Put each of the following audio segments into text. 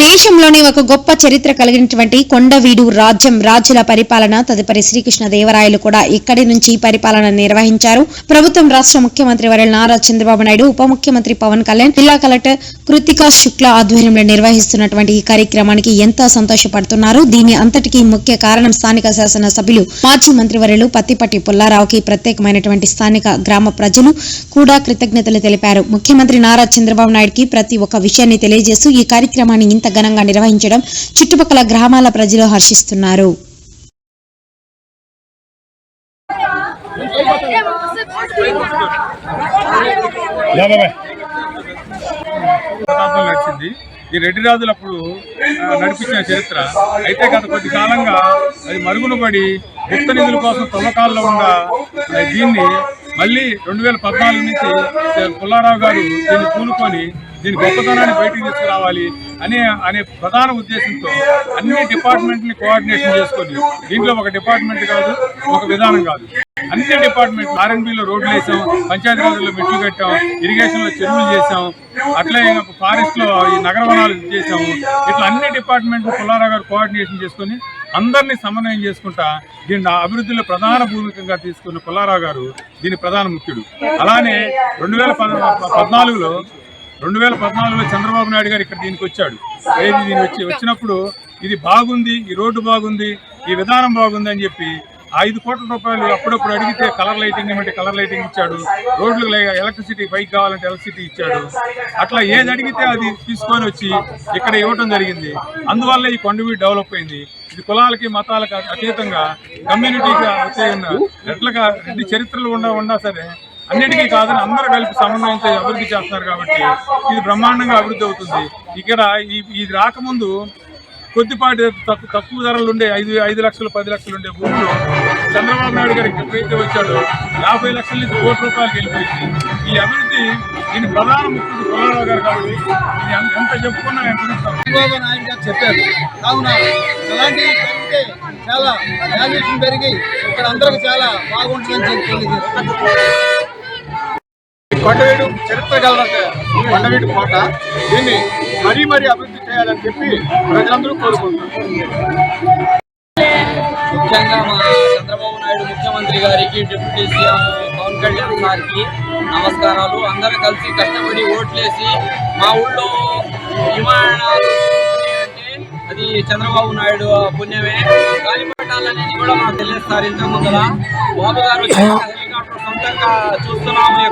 దేశంలోని ఒక గొప్ప చరిత్ర కలిగినటువంటి కొండవీడు రాజ్యం రాజుల పరిపాలన తదుపరి శ్రీకృష్ణదేవరాయలు కూడా ఇక్కడి నుంచి పరిపాలన నిర్వహించారు. ప్రభుత్వం రాష్ట్ర ముఖ్యమంత్రి వర్యులు నారా చంద్రబాబు నాయుడు, ఉప ముఖ్యమంత్రి పవన్ కళ్యాణ్, జిల్లా కలెక్టర్ కృతికా శుక్లా ఆధ్వర్యంలో నిర్వహిస్తున్నటువంటి ఈ కార్యక్రమానికి ఎంతో సంతోషపడుతున్నారు. దీని అంతటికీ ముఖ్య కారణం స్థానిక శాసనసభ్యులు మాజీ మంత్రి వర్యులు పత్తిపాటి పుల్లారావుకి ప్రత్యేకమైనటువంటి స్థానిక గ్రామ ప్రజలు కూడా కృతజ్ఞతలు తెలిపారు. ముఖ్యమంత్రి నారా చంద్రబాబు నాయుడుకి ప్రతి ఒక్క విషయాన్ని తెలియజేస్తూ ఈ కార్యక్రమాన్ని ఇంత ఘనంగా నిర్వహించడం చుట్టుపక్కల గ్రామాల ప్రజలు హర్షిస్తున్నారు. ఈ రెడ్డి రాజులప్పుడు నడిపించిన చరిత్ర అయితే గత కొద్ది కాలంగా అది మరుగున పడి గుప్త నిధుల కోసం తవ్వకాల్లో ఉన్న దీన్ని మళ్ళీ 2014 నుంచి పుల్లారావు గారు దీన్ని పూనుకొని దీని గొప్పతనాన్ని బయటకు తీసుకురావాలి అనే ప్రధాన ఉద్దేశంతో అన్ని డిపార్ట్మెంట్ని కోఆర్డినేషన్ చేసుకొని దీంట్లో ఒక డిపార్ట్మెంట్ కాదు, ఒక విధానం కాదు, అన్ని డిపార్ట్మెంట్ ఆర్ఎన్బిలో రోడ్లు వేసాం, పంచాయతీరాజ్లో మెట్లు కట్టాం, ఇరిగేషన్లో చెరువులు చేసాం, అట్లే ఫారెస్ట్ లో ఈ నగర వనాలు చేసాము. ఇట్లా అన్ని డిపార్ట్మెంట్లు పుల్లారావు గారు కోఆర్డినేషన్ చేసుకుని అందరినీ సమన్వయం చేసుకుంటా దీన్ని అభివృద్ధిలో ప్రధాన భూమికగా తీసుకున్న పుల్లారావు గారు దీని ప్రధాన ముఖ్యుడు. అలానే 2014లో చంద్రబాబు నాయుడు గారు ఇక్కడ దీనికి వచ్చాడు. వచ్చినప్పుడు ఇది బాగుంది, ఈ రోడ్డు బాగుంది, ఈ విధానం బాగుంది అని చెప్పి 5 కోట్ల రూపాయలు అప్పుడప్పుడు అడిగితే కలర్ లైటింగ్ ఏమంటే కలర్ లైటింగ్ ఇచ్చాడు, రోడ్లు ఎలక్ట్రిసిటీ బైక్ కావాలంటే ఎలక్ట్రిసిటీ ఇచ్చాడు. అట్లా ఏది అడిగితే అది తీసుకొని వచ్చి ఇక్కడ ఇవ్వటం జరిగింది. అందువల్ల ఈ కొండవీడు డెవలప్ అయింది. ఇది కులాలకి మతాలకు అతీతంగా కమ్యూనిటీగా ఎట్లగా రెడ్డి చరిత్రలు ఉన్నా సరే అన్నిటికీ కాదని అందరూ కలిపి సమన్వయంతో అభివృద్ధి చేస్తున్నారు కాబట్టి ఇది బ్రహ్మాండంగా అభివృద్ధి అవుతుంది. ఇక్కడ ఇది రాకముందు కొద్దిపాటి తక్కువ ధరలు ఉండే 5 లక్షలు 10 లక్షలు ఉండే భూములు చంద్రబాబు నాయుడు గారికి ఎప్పుడైతే వచ్చాడో 50 లక్షల నుంచి ₹1 కోట్లకి వెళ్ళిపోయింది. ఈ అభివృద్ధి దీని ప్రధాన ముఖ్యుడు పుల్లారావు గారు కాబట్టి ఇది ఎంత చెప్పుకున్నా చంద్రబాబు నాయుడు గారు చెప్పారు. కావున అలాంటి చాలా వాల్యుయేషన్ పెరిగి ఇక్కడ అందరికి చాలా బాగుంటుందని తెలియజేస్తారు. కొండవీడు చరిత్ర గల కొండవీడు కోట, దీన్ని మరీ అభివృద్ధి చేయాలని చెప్పి ప్రజలందరూ కోరుకుంటున్నారు. ముఖ్యంగా మా చంద్రబాబు నాయుడు ముఖ్యమంత్రి గారికి, డిప్యూటీ సీఎం పవన్ కళ్యాణ్ గారికి నమస్కారాలు. అందరూ కలిసి కష్టపడి ఓట్లేసి మా ఊళ్ళో విమానాలు అంటే అది చంద్రబాబు నాయుడు పుణ్యమే. గాలిపటాలనేది కూడా మాకు తెలియస్తారు. ఇంత ముందర బాబు గారు హెలికాప్టర్ సొంతంగా చూస్తున్నాము.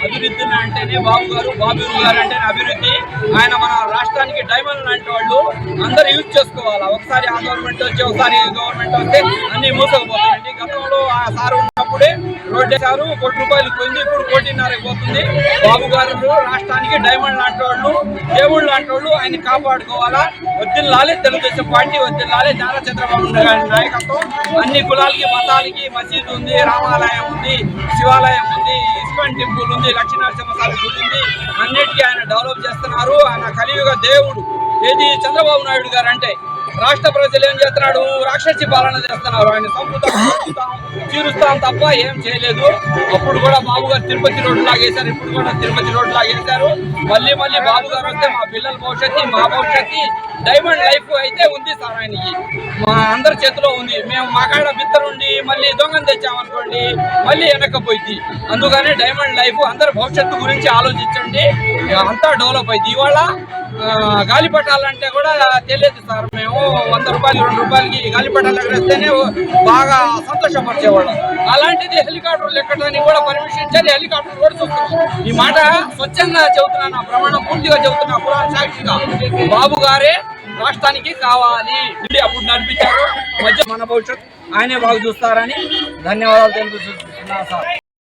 అభివృద్ధి అంటేనే బాబు గారు అంటేనే అభివృద్ధి. ఆయన మన రాష్ట్రానికి డైమండ్ లాంటి వాళ్ళు అందరూ యూజ్ చేసుకోవాలా. ఒకసారి ఆ గవర్నమెంట్ వచ్చి ఒకసారి ఈ గవర్నమెంట్ వస్తే అన్ని మూసకపోతాయండి. గతంలో ఆ సార్ ఉన్నప్పుడే రోడ్డు వేశారు, ₹1 కోటి పోయింది, ఇప్పుడు 1.5 కోటి పోతుంది. బాబు గారు రాష్ట్రానికి డైమండ్ లాంటి వాళ్ళు, దేవుళ్ళు లాంటి వాళ్ళు, ఆయన కాపాడుకోవాలా. వద్దిల్లాలే తెలుగుదేశం పార్టీ, వద్దిల్లాలే నారా చంద్రబాబు నాయుడు నాయకత్వం. అన్ని కులాలకి మతాలకి మసీదు ఉంది, రామాలయం ఉంది, శివాలయం ఉంది, ఇస్కాన్ టెంపుల్ ఉంది, లక్ష్మీనరసింహస్వామి గుడి ఉంది. అన్నిటికీ ఆయన డెవలప్ చేస్తున్నారు. ఆయన కలియుగ దేవుడు. ఏది చంద్రబాబు నాయుడు గారు అంటే రాష్ట్ర ప్రజలు ఏం చేస్తున్నాడు? రాక్షసి పాలన చేస్తున్నారు. ఆయన చీరుస్తాం తప్ప ఏం చేయలేదు. అప్పుడు కూడా బాబు గారు తిరుపతి రోడ్డు లాగేశారు, ఇప్పుడు కూడా తిరుపతి రోడ్డు లాగేశారు. మళ్ళీ బాబు గారు వస్తే మా పిల్లల భవిష్యత్తు, మా భవిష్యత్తు డైమండ్ లైఫ్ అయితే ఉంది సార్. ఆయనకి మా అందరి చేతిలో ఉంది. మేము మా కాడ బిత్తరుండి మళ్ళీ దొంగను తెచ్చామనుకోండి మళ్ళీ వెనక్కపోయింది. అందుకనే డైమండ్ లైఫ్ అందరి భవిష్యత్తు గురించి ఆలోచించండి. అంతా డెవలప్ అయింది. ఇవాళ గాలిపటాలంటే కూడా తెలియదు సార్. మేము ₹100 ₹2కి గాలిపటాలు ఎక్కడేస్తేనే బాగా సంతోషపరిచేవాళ్ళం. అలాంటిది హెలికాప్టర్లు ఎక్కడానికి కూడా పర్మిషన్ ఇచ్చారు. హెలికాప్టర్ కూడా చూస్తున్నాం. ఈ మాట స్వచ్ఛంగా చెబుతున్నాను, ప్రమాణం పూర్తిగా చెబుతున్నా, పురాణ సాక్షిగా. బాబు గారే రాష్ట్రానికి కావాలి. అప్పుడు నడిపించారు. మధ్య మన భవిష్యత్తు ఆయనే బాగా చూస్తారని ధన్యవాదాలు తెలుపుతున్నా సార్.